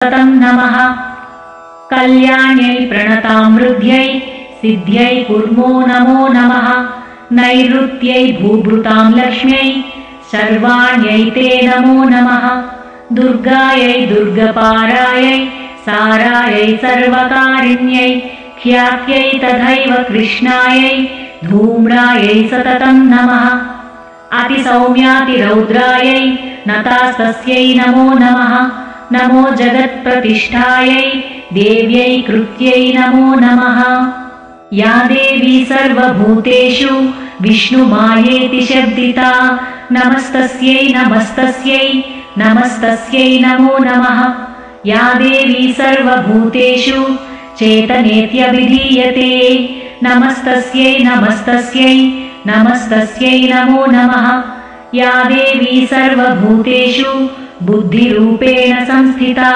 सततं नमः। कल्याण्यै प्रणतामृद्ध्यै सिद्ध्यै कुर्मो नमो नमः। नैऋत्यै भूभृतां लक्ष्म्यै सर्वाण्यै ते नमो नमः। दुर्गायै दुर्गपारायै सारायै सर्वकारिण्यै ख्यात्यै तथैव कृष्णायै धूम्रायै सततं नमः। अतिसौम्यातिरौद्रायै नतास्तस्यै नमो नमः। नमो जगत्प्रतिष्ठायै देव्यै कृत्यै नमो नमः। या देवी सर्वभूतेषु विष्णुमायेति शब्दिता नमस्तस्यै नमस्तस्यै नमस्तस्यै नमो नमः। या देवी सर्वभूतेषु चेतनेत्यभिधीयते नमस्तस्यै नमस्तस्यै नमस्तस्यै नमो नमः। या देवी सर्वभूतेषु बुद्धिरूपेण संस्थिता